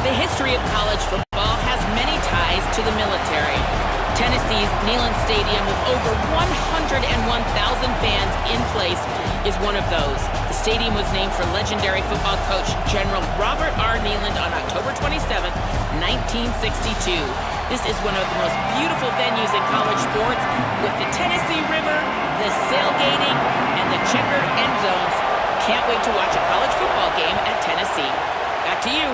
The history of college football has many ties to the military. Tennessee's Neyland Stadium, with over 101,000 fans in place, is one of those. The stadium was named for legendary football coach General Robert R. Neyland on October 27, 1962. This is one of the most beautiful venues in college sports, with the Tennessee River, the sailgating, and the checkered end zones. Can't wait to watch a college football game at Tennessee. Back to you.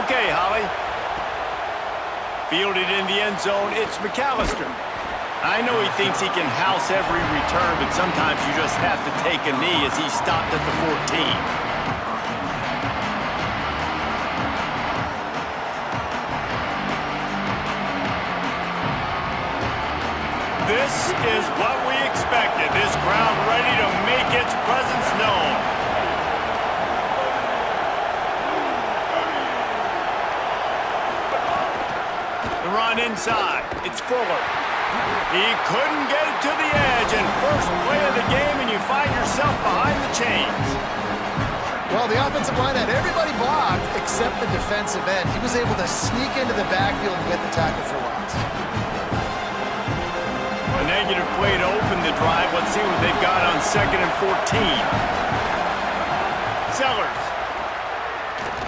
Okay, Holly. Fielded in the end zone, it's McAllister. I know he thinks he can house every return, but sometimes you just have to take a knee as he stopped at the 14. This is what we expected. This crowd ready to make its presence known. The run inside. It's Fuller. He couldn't get it to the edge, and first play of the game, and you find yourself behind the chains. Well, the offensive line had everybody blocked except the defensive end. He was able to sneak into the backfield and get the tackle for loss. A negative play to open the drive. Let's see what they've got on 2nd and 14. Sellers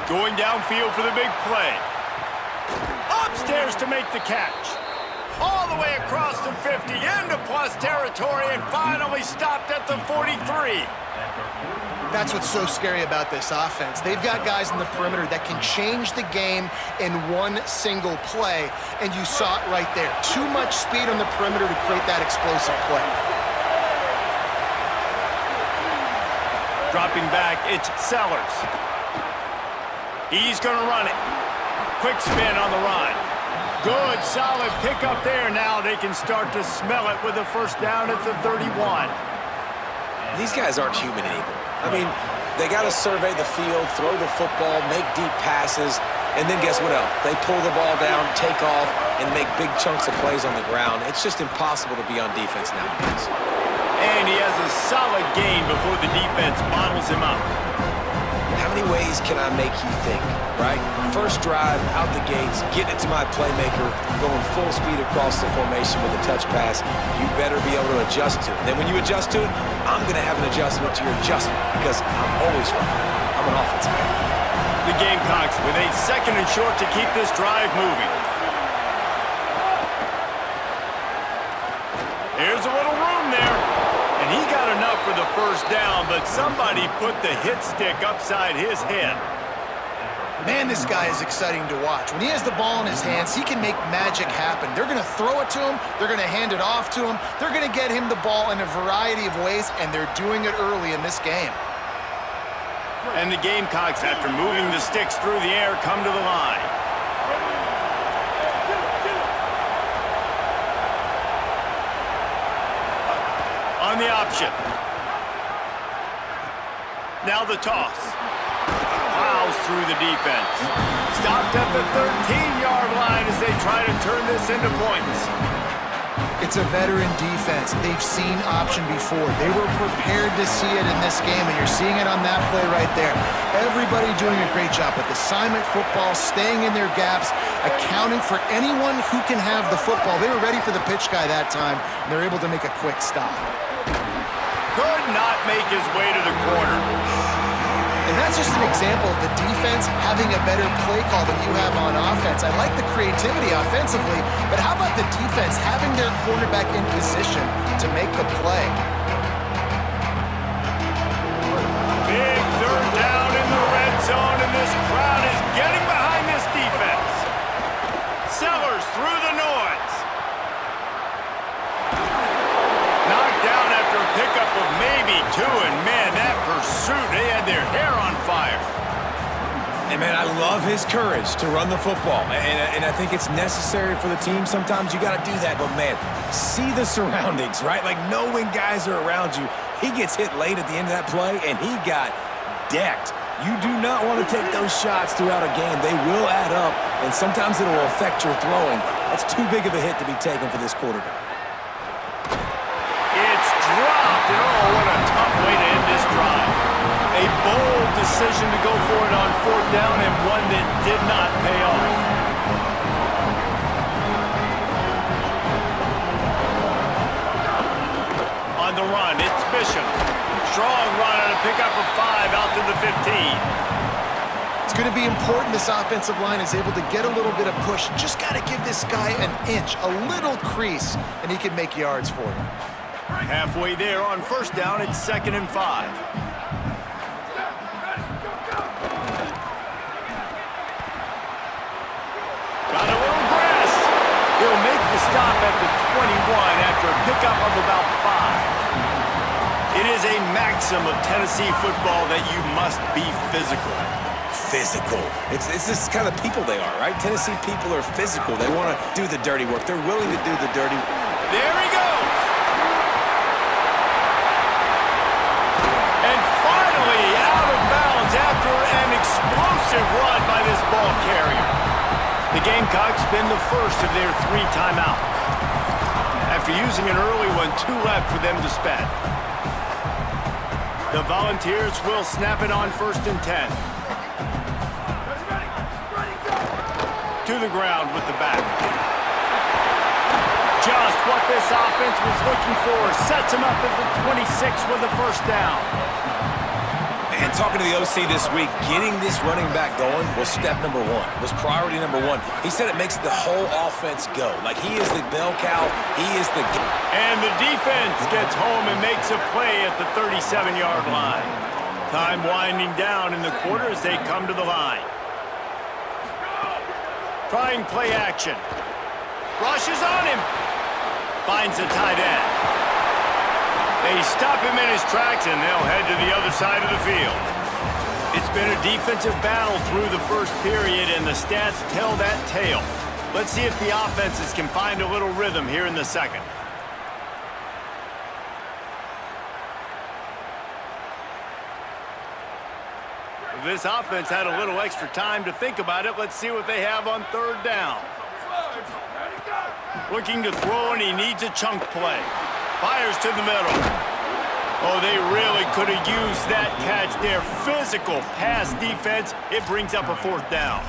going downfield for the big play. Upstairs to make the catch. All the way across the 50, into plus territory, and finally stopped at the 43. That's what's so scary about this offense. They've got guys in the perimeter that can change the game in one single play, and you saw it right there. Too much speed on the perimeter to create that explosive play. Dropping back, it's Sellers. He's going to run it. Quick spin on the run. Good, solid pickup there. Now they can start to smell it with a first down at the 31. These guys aren't human anymore. I mean, they got to survey the field, throw the football, make deep passes, and then guess what else? They pull the ball down, take off, and make big chunks of plays on the ground. It's just impossible to be on defense nowadays. And he has a solid gain before the defense bottles him up. How many ways can I make you think, right? First drive, out the gates, getting it to my playmaker, going full speed across the formation with a touch pass. You better be able to adjust to it. Then when you adjust to it, I'm going to have an adjustment to your adjustment because I'm always right. I'm an offensive guy. The Gamecocks with a 2nd and short to keep this drive moving. There's a little room there. And he got enough for the first down, but somebody put the hit stick upside his head. Man, this guy is exciting to watch. When he has the ball in his hands, he can make magic happen. They're going to throw it to him. They're going to hand it off to him. They're going to get him the ball in a variety of ways, and they're doing it early in this game. And the Gamecocks, after moving the sticks through the air, come to the line. On the option. Now the toss. Plows through the defense. Stopped at the 13-yard line as they try to turn this into points. It's a veteran defense. They've seen option before. They were prepared to see it in this game, and you're seeing it on that play right there. Everybody doing a great job with assignment football, staying in their gaps, accounting for anyone who can have the football. They were ready for the pitch guy that time, and they're able to make a quick stop. Could not make his way to the corner. And that's just an example of the defense having a better play call than you have on offense. I like the creativity offensively, but how about the defense having their quarterback in position to make the play? Big third down in the red zone, and this crowd is getting behind this defense. Sellers through the noise. Knocked down after a pickup of maybe 2, and man, that pursuit, they had their hair on fire. And man, I love his courage to run the football, and I think it's necessary for the team. Sometimes you got to do that, but man, see the surroundings, right? Like knowing guys are around you. He gets hit late at the end of that play, and he got decked. You do not want to take those shots throughout a game. They will add up, and sometimes it will affect your throwing. That's too big of a hit to be taken for this quarterback. It's dropped, and oh, what a tough way to end this drive. A bold decision to go for it on 4th down, and one that did not run. It's Bishop. Strong run on a pickup of 5 out to the 15. It's going to be important this offensive line is able to get a little bit of push. Just got to give this guy an inch, a little crease, and he can make yards for you. Halfway there on first down, it's 2nd and 5. Got a little grass. He'll make the stop at the 21 after a pickup of about 5. It is a maxim of Tennessee football that you must be physical. Physical. It's this kind of people they are, right? Tennessee people are physical. They want to do the dirty work. They're willing to do the dirty work. There he goes. And finally out of bounds after an explosive run by this ball carrier. The Gamecocks spin the first of their 3 timeouts. After using an early one, 2 left for them to spend. The Volunteers will snap it on 1st and 10. To the ground with the back. Just what this offense was looking for. Sets him up at the 26 with the first down. And talking to the OC this week, getting this running back going was step number 1. Was priority number 1. He said it makes the whole offense go. Like he is the bell cow. He is the... And the defense gets home and makes a play at the 37-yard line. Time winding down in the quarter as they come to the line. Trying play action. Rushes on him. Finds the tight end. They stop him in his tracks and they'll head to the other side of the field. It's been a defensive battle through the first period and the stats tell that tale. Let's see if the offenses can find a little rhythm here in the second. This offense had a little extra time to think about it. Let's see what they have on 3rd down. Looking to throw, and he needs a chunk play. Fires to the middle. Oh, they really could have used that catch there. Physical pass defense. It brings up a 4th down.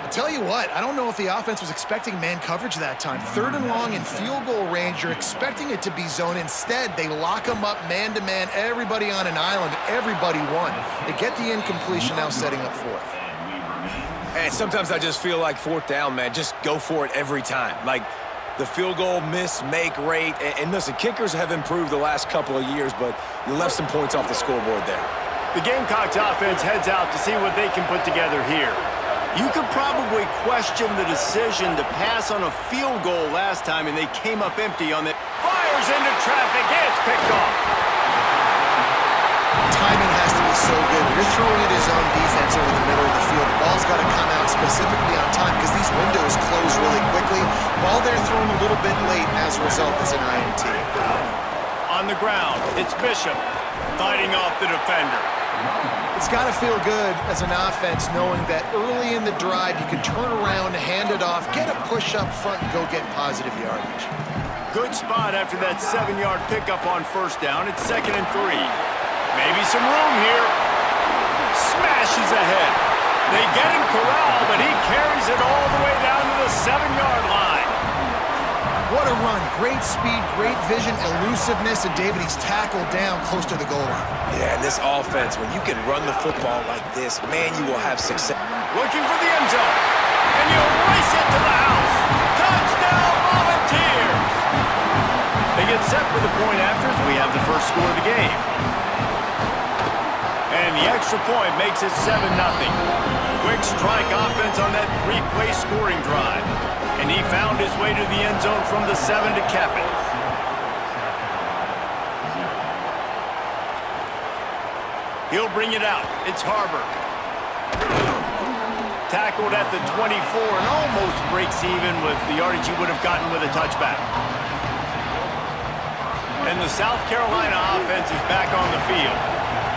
I'll tell you what, I don't know if the offense was expecting man coverage that time. 3rd and long in field goal range, you're expecting it to be zone. Instead, they lock them up man-to-man, everybody on an island, everybody won. They get the incompletion now setting up 4th. And sometimes I just feel like 4th down, man, just go for it every time. Like the field goal miss-make rate. And listen, kickers have improved the last couple of years, but you left some points off the scoreboard there. The Gamecocks offense heads out to see what they can put together here. You could probably question the decision to pass on a field goal last time, and they came up empty on it. Fires into traffic. It's picked off. Timing has to be so good. You're throwing at his own defense over the middle of the field. The ball's got to come out specifically on time because these windows close really quickly. Ball there thrown a little bit late. As a result, it's an INT. On the ground, it's Bishop fighting off the defender. It's got to feel good as an offense knowing that early in the drive you can turn around, hand it off, get a push up front, and go get positive yardage. Good spot after that 7-yard pickup on 1st down. It's 2nd and 3. Maybe some room here. Smashes ahead. They get him corralled, but he carries it all the way down to the 7-yard line. What a run. Great speed, great vision, elusiveness, and David, he's tackled down close to the goal line. Yeah, and this offense, when you can run the football like this, man, you will have success. Looking for the end zone. And you race it to the house. Touchdown, Volunteers! They get set for the point after as we have the first score of the game. And the extra point makes it 7-0. Quick strike offense on that 3-play scoring drive. And he found his way to the end zone from the 7 to cap it. He'll bring it out. It's Harbor. Tackled at the 24 and almost breaks even with the yardage he would have gotten with a touchback. And the South Carolina offense is back on the field.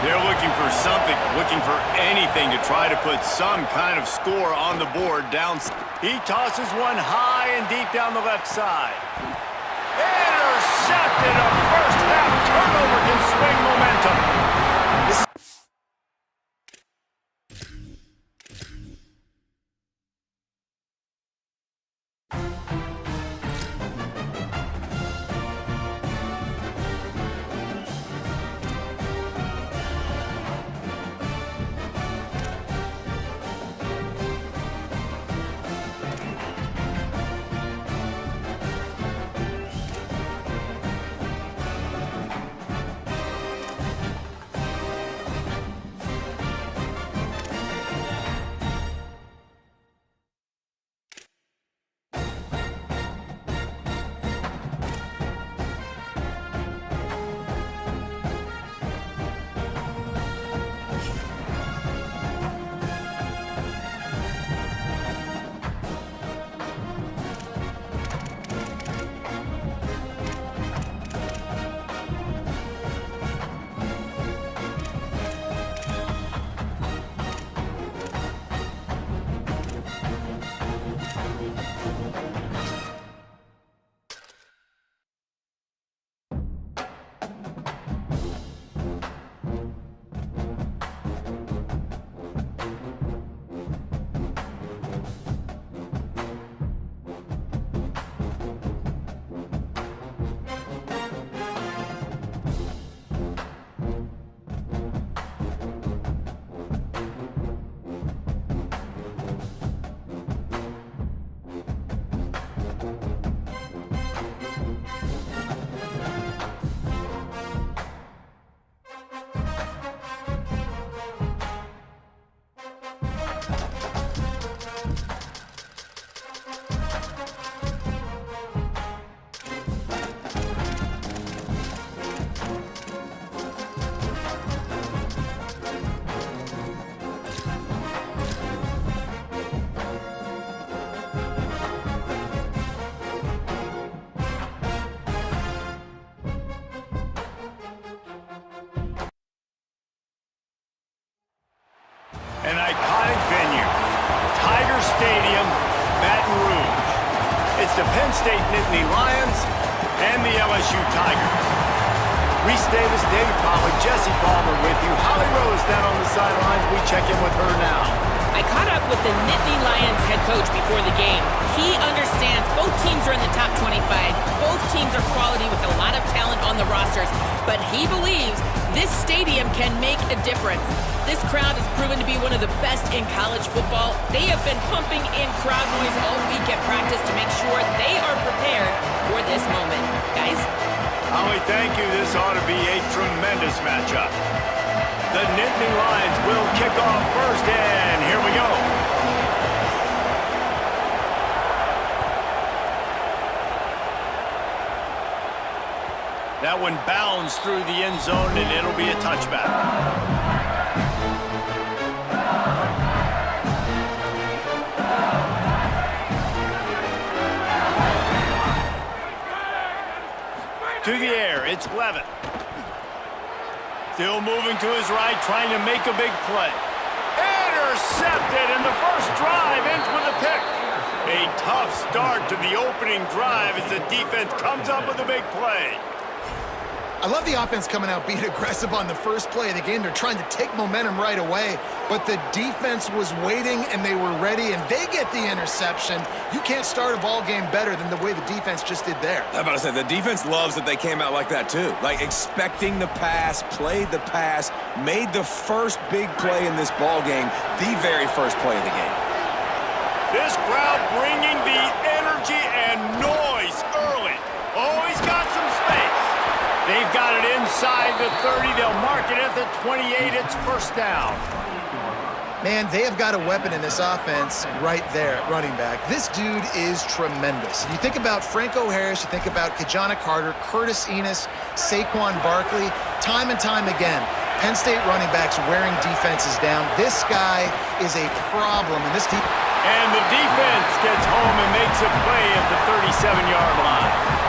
They're looking for something, looking for anything to try to put some kind of score on the board down. He tosses one high and deep down the left side. Intercepted. A first half turnover can swing momentum. the Penn State Nittany Lions and the LSU Tigers. Reese Davis, Dave Pollard, Jesse Palmer with you. Holly Rose down on the sidelines. We check in with her now. I caught up with the Nittany Lions head coach before the game. He understands both teams are in the top 25. Both teams are quality with a lot of talent on the rosters. But he believes this stadium can make a difference. This crowd has proven to be one of the best in college football. They have been pumping in crowd noise all week at practice to make sure they are prepared for this moment. Guys? Holly, thank you. This ought to be a tremendous matchup. The Nittany Lions will kick off first, and here we go. That one bounds through the end zone, and it'll be a touchback. To the air, it's Levitt. Still moving to his right, trying to make a big play. Intercepted, and the first drive ends with a pick. A tough start to the opening drive as the defense comes up with a big play. I love the offense coming out being aggressive on the first play of the game. They're trying to take momentum right away, but the defense was waiting and they were ready, and they get the interception. You can't start a ball game better than the way the defense just did there. I'm about to say, the defense loves that they came out like that too. Like expecting the pass, played the pass, made the first big play in this ball game, the very first play of the game. This crowd bringing the energy and noise early. Oh, he's got some space. They've got it inside the 30. They'll mark it at the 28. It's first down. Man, they have got a weapon in this offense right there at running back. This dude is tremendous. You think about Franco Harris, you think about Kajana Carter, Curtis Enos, Saquon Barkley, time and time again. Penn State running backs wearing defenses down. This guy is a problem, and this team. And the defense gets home and makes a play at the 37-yard line.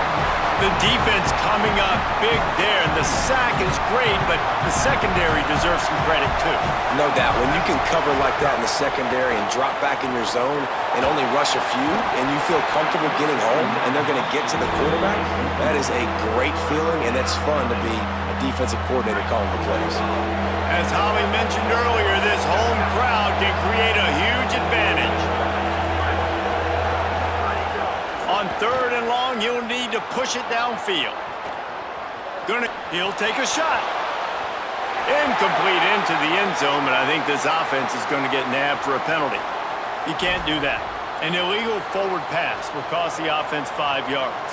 The defense coming up big there, and the sack is great, but the secondary deserves some credit too. No doubt. When you can cover like that in the secondary and drop back in your zone and only rush a few, and you feel comfortable getting home, and they're going to get to the quarterback, that is a great feeling, and it's fun to be a defensive coordinator calling the plays. As Holly mentioned earlier, this home crowd can create a huge advantage. On third and long, he'll need to push it downfield. He'll take a shot. Incomplete into the end zone, but I think this offense is going to get nabbed for a penalty. You can't do that. An illegal forward pass will cost the offense 5 yards.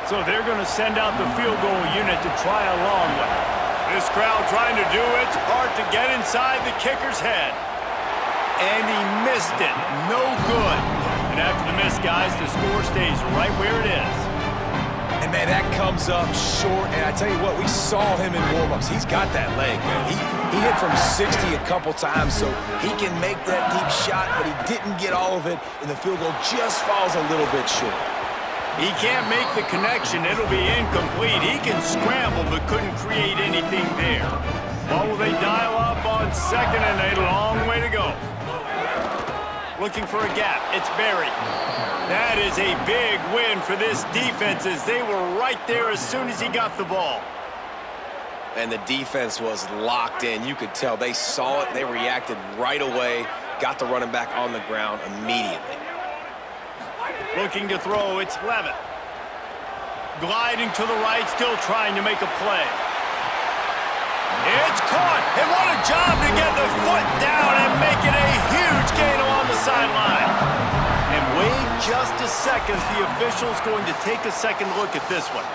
So they're going to send out the field goal unit to try a long one. This crowd trying to do its part to get inside the kicker's head. And he missed it. No good. And after the miss, guys, the score stays right where it is. And, man, that comes up short. And I tell you what, we saw him in warm-ups. He's got that leg, man. He hit from 60 a couple times, so he can make that deep shot, but he didn't get all of it, and the field goal just falls a little bit short. He can't make the connection. It'll be incomplete. He can scramble, but couldn't create anything there. What will they dial up on second, and a long way to go. Looking for a gap. It's Berry. That is a big win for this defense as they were right there as soon as he got the ball. And the defense was locked in. You could tell they saw it. They reacted right away. Got the running back on the ground immediately. Looking to throw. It's Levitt. Gliding to the right, still trying to make a play. It's caught, and what a job to get the foot down and make it a huge gain along the sideline. And wait just a second, the official's going to take a second look at this one.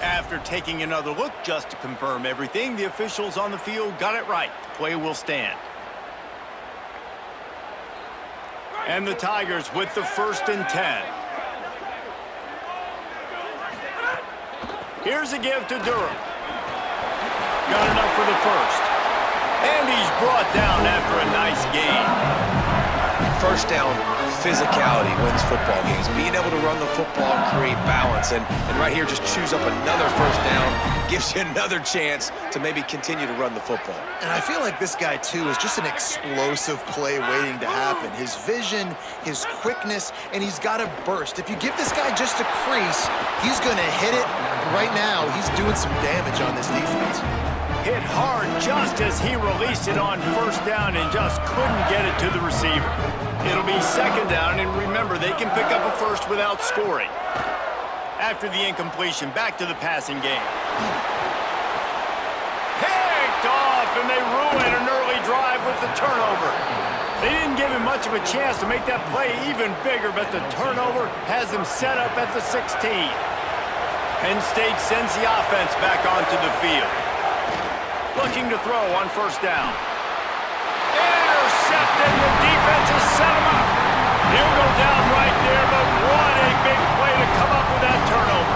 After taking another look just to confirm everything, the officials on the field got it right. The play will stand. And the Tigers with the 1st and 10. Here's a give to Durham. Got enough for the first. And he's brought down after a nice gain. First down physicality wins football games. Being able to run the football and create balance. And right here, just choose up another first down. Gives you another chance to maybe continue to run the football. And I feel like this guy, too, is just an explosive play waiting to happen. His vision, his quickness, and he's got a burst. If you give this guy just a crease, he's going to hit it. Right now, he's doing some damage on this defense. Hit hard just as he released it on first down and just couldn't get it to the receiver. It'll be second down, and remember, they can pick up a first without scoring. After the incompletion, back to the passing game. Picked off, and they ruin an early drive with the turnover. They didn't give him much of a chance to make that play even bigger, but the turnover has him set up at the 16. Penn State sends the offense back onto the field. Looking to throw on first down. Intercepted, the defense has set him up. He'll go down right there, but what a big play to come up with that turnover.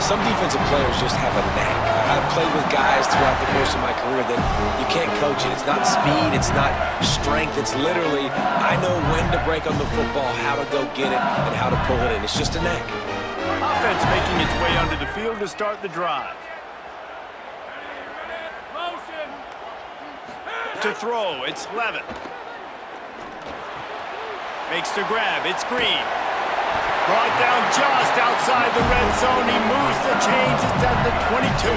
Some defensive players just have a knack. I've played with guys throughout the course of my career that you can't coach it. It's not speed, it's not strength. It's literally, I know when to break on the football, how to go get it, and how to pull it in. It's just a knack. Offense making its way onto the field to start the drive. To throw, it's Levin. Makes the grab, it's Green. Brought down just outside the red zone. He moves the chains, it's at the 22.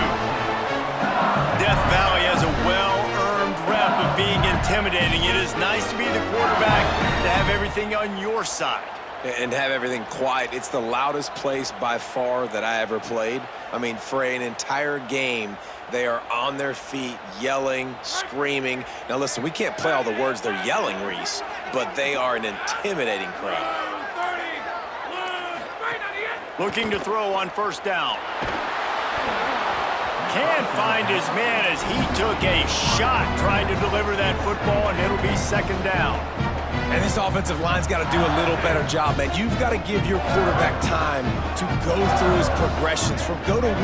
Death Valley has a well-earned rep of being intimidating. It is nice to be the quarterback, to have everything on your side. And have everything quiet. It's the loudest place by far that I ever played. I mean, for an entire game, they are on their feet, yelling, screaming. Now, listen, we can't play all the words they're yelling, Reese, but they are an intimidating crowd. Looking to throw on first down. Can't find his man as he took a shot trying to deliver that football, and it'll be second down. And this offensive line's got to do a little better job, man. You've got to give your quarterback time to go through his progressions from go to 1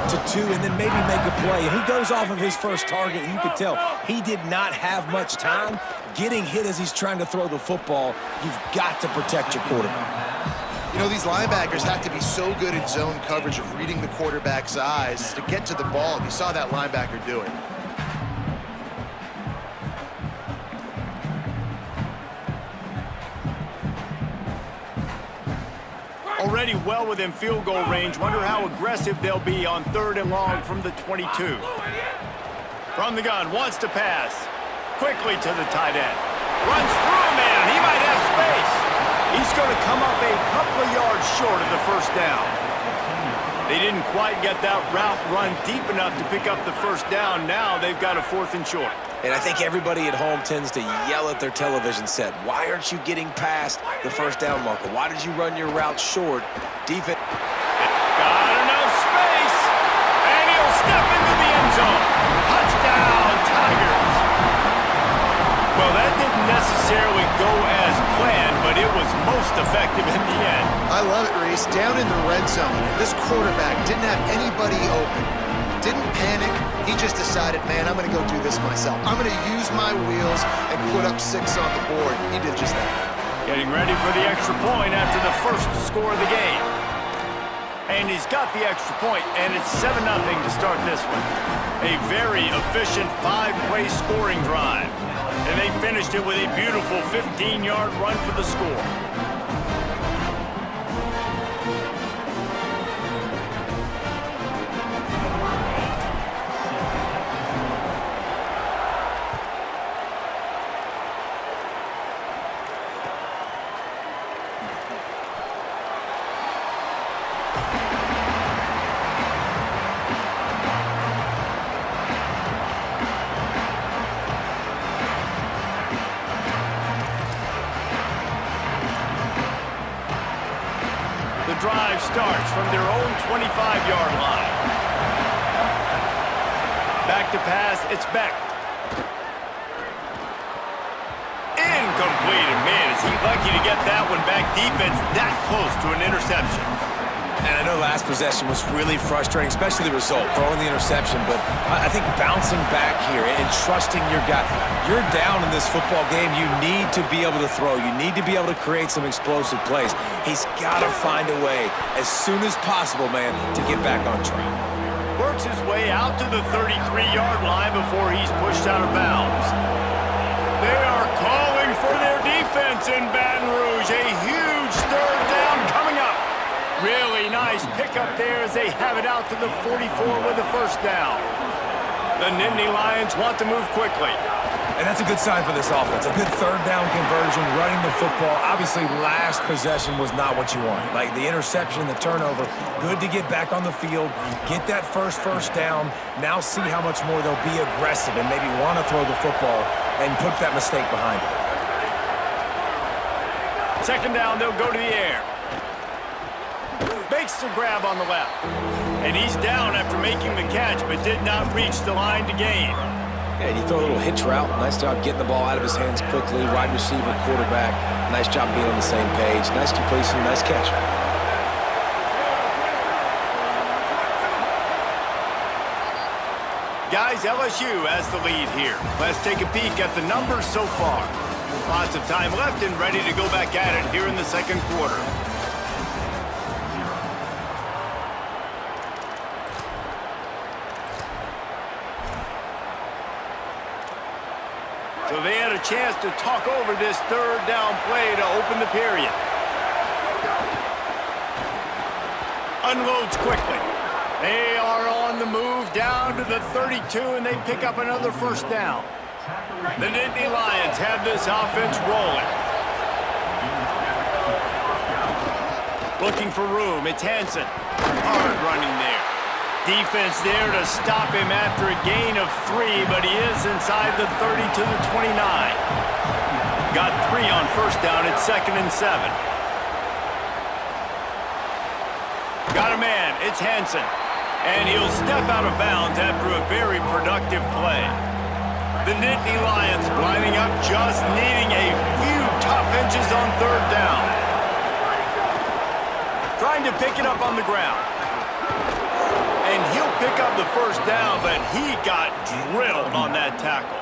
to 2 and then maybe make a play. And he goes off of his first target, and you can tell he did not have much time getting hit as he's trying to throw the football. You've got to protect your quarterback. You know, these linebackers have to be so good at zone coverage of reading the quarterback's eyes to get to the ball. And you saw that linebacker do it. Already well within field goal range. Wonder how aggressive they'll be on third and long from the 22. From the gun, wants to pass. Quickly to the tight end. Runs through a man. He might have space. He's going to come up a couple of yards short of the first down. They didn't quite get that route run deep enough to pick up the first down. Now they've got a 4th and short. And I think everybody at home tends to yell at their television set. Why aren't you getting past the first down marker? Why did you run your route short? Defense. Got enough space. And he'll step into the end zone. Touchdown, Tigers. Well, that didn't necessarily go as planned, but it was most effective in the end. I love it, Reese. Down in the red zone, this quarterback didn't have anybody open. Didn't panic. He just decided, man, I'm going to go do this myself. I'm going to use my wheels and put up 6 on the board. He did just that. Getting ready for the extra point after the first score of the game. And he's got the extra point, and it's 7-0 to start this one. A very efficient 5-play scoring drive. And they finished it with a beautiful 15-yard run for the score. Drive starts from their own 25-yard line. Back to pass, it's Beck. Incomplete, and man, is he lucky to get that one back. Defense that close to an interception. And I know their last possession was really frustrating, especially the result, throwing the interception. But I think bouncing back here and trusting your guy. You're down in this football game. You need to be able to throw. You need to be able to create some explosive plays. He's got to find a way as soon as possible, man, to get back on track. Works his way out to the 33-yard line before he's pushed out of bounds. They are calling for their defense in Baton Rouge. A huge third down coming up. Really nice pickup there as they have it out to the 44 with a first down. The Nittany Lions want to move quickly. And that's a good sign for this offense. A good third down conversion, running the football. Obviously, last possession was not what you wanted. Like the interception, the turnover. Good to get back on the field, get that first down. Now see how much more they'll be aggressive and maybe want to throw the football and put that mistake behind them. Second down, they'll go to the air. Makes the grab on the left. And he's down after making the catch, but did not reach the line to gain. Yeah, you throw a little hitch route. Nice job getting the ball out of his hands quickly. Wide receiver, quarterback. Nice job being on the same page. Nice completion, nice catch. Guys, LSU has the lead here. Let's take a peek at the numbers so far. Lots of time left and ready to go back at it here in the second quarter. So they had a chance to talk over this third down play to open the period. Unloads quickly. They are on the move down to the 32, and they pick up another first down. The Nittany Lions have this offense rolling. Looking for room. It's Hansen. Hard running there. Defense there to stop him after a gain of 3, but he is inside the 30 to the 29. Got 3 on first down. It's 2nd and 7. Got a man. It's Hansen. And he'll step out of bounds after a very productive play. The Nittany Lions lining up, just needing a few tough inches on third down. Trying to pick it up on the ground. And he'll pick up the first down, but he got drilled on that tackle.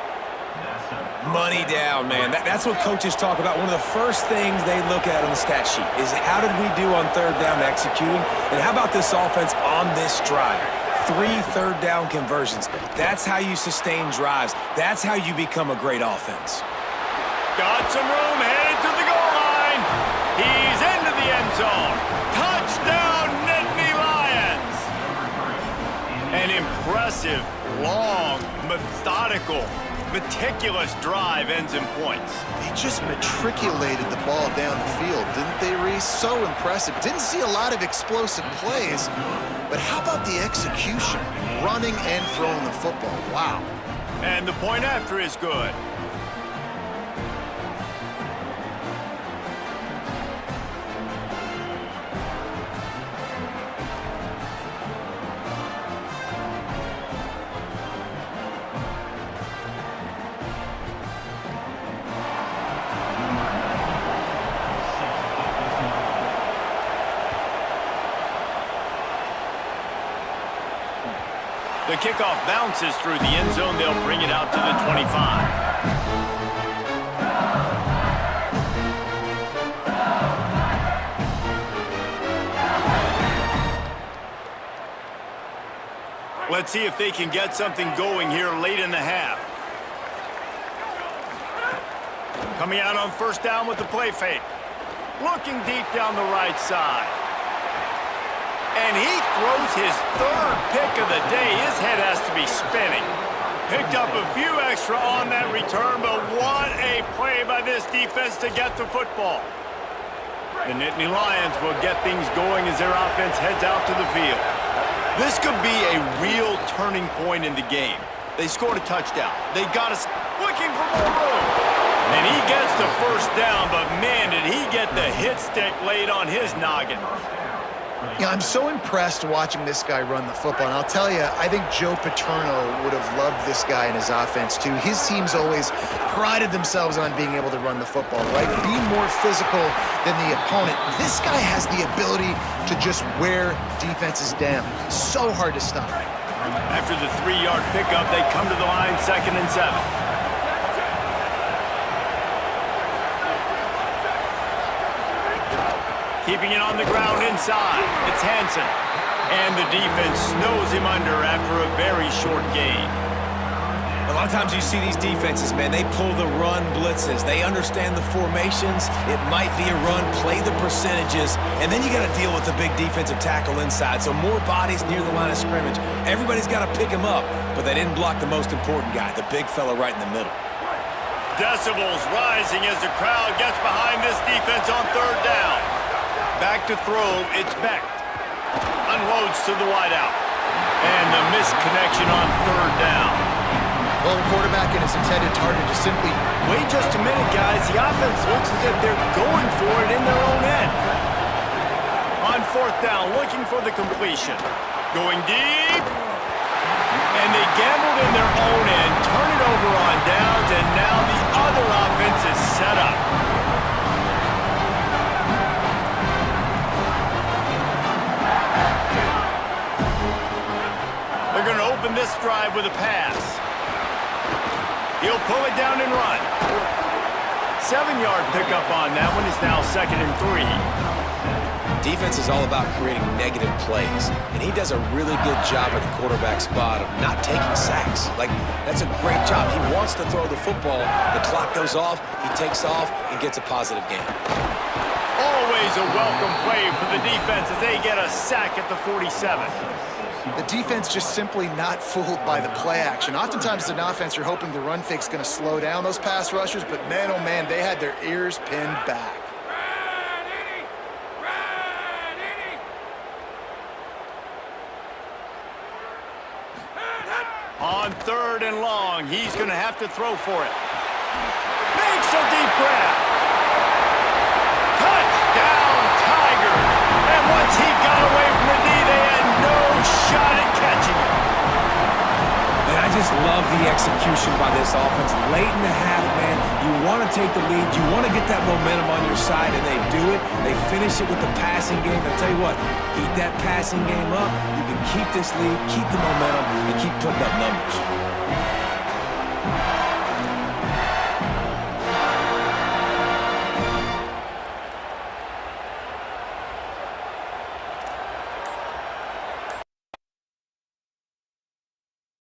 Money down, man. That's what coaches talk about. One of the first things they look at on the stat sheet is how did we do on third down executing, and how about this offense on this drive? 3 third down conversions. That's how you sustain drives. That's how you become a great offense. Got some room, headed to the goal line. He's into the end zone. Touchdown, Nittany Lions. An impressive, long, methodical, meticulous drive ends in points. They just matriculated the ball down the field, didn't they, Reese? So impressive. Didn't see a lot of explosive plays, but how about the execution? Running and throwing the football. Wow. And the point after is good. The kickoff bounces through the end zone. They'll bring it out to the 25. Let's see if they can get something going here late in the half. Coming out on first down with the play fake. Looking deep down the right side. And he throws his third pick of the day. His head has to be spinning. Picked up a few extra on that return, but what a play by this defense to get the football. The Nittany Lions will get things going as their offense heads out to the field. This could be a real turning point in the game. They scored a touchdown. They got us looking for more room. And he gets the first down, but man, did he get the hit stick laid on his noggin. Yeah, I'm so impressed watching this guy run the football. And I'll tell you, I think Joe Paterno would have loved this guy in his offense too. His teams always prided themselves on being able to run the football, right? Be more physical than the opponent. This guy has the ability to just wear defenses down. So hard to stop. After the 3-yard pickup, they come to the line 2nd and 7. Keeping it on the ground inside. It's Hansen. And the defense snows him under after a very short gain. A lot of times you see these defenses, man, they pull the run blitzes. They understand the formations. It might be a run, play the percentages, and then you got to deal with the big defensive tackle inside. So more bodies near the line of scrimmage. Everybody's got to pick him up, but they didn't block the most important guy, the big fella right in the middle. Decibels rising as the crowd gets behind this defense on 3rd down. Back to throw, it's Beck. Unloads to the wideout. And the missed connection on 3rd down. Well, the quarterback and his intended target just simply... Wait just a minute, guys. The offense looks as if they're going for it in their own end. On 4th down, looking for the completion. Going deep. And they gambled in their own end, turn it over on downs, and now the other offense is set up. They're going to open this drive with a pass. He'll pull it down and run. 7-yard pickup on that one is now 2nd and 3. Defense is all about creating negative plays, and he does a really good job at the quarterback spot of not taking sacks. Like, that's a great job. He wants to throw the football. The clock goes off, he takes off, and gets a positive gain. Always a welcome play for the defense as they get a sack at the 47. The defense just simply not fooled by the play action. Oftentimes as an offense, you're hoping the run fake's going to slow down those pass rushers, but man, oh man, they had their ears pinned back. On 3rd and long, he's going to have to throw for it. Makes a deep grab. Touchdown, Tigers! And once he got away from the knee, they had no shot at catching him. And I just love the execution by this offense. Late in the half, man, you want to take the lead. You want to get that momentum on your side, and they do it. They finish it with the passing game. I'll tell you what, keep that passing game up. You can keep this lead, keep the momentum, and keep putting up numbers.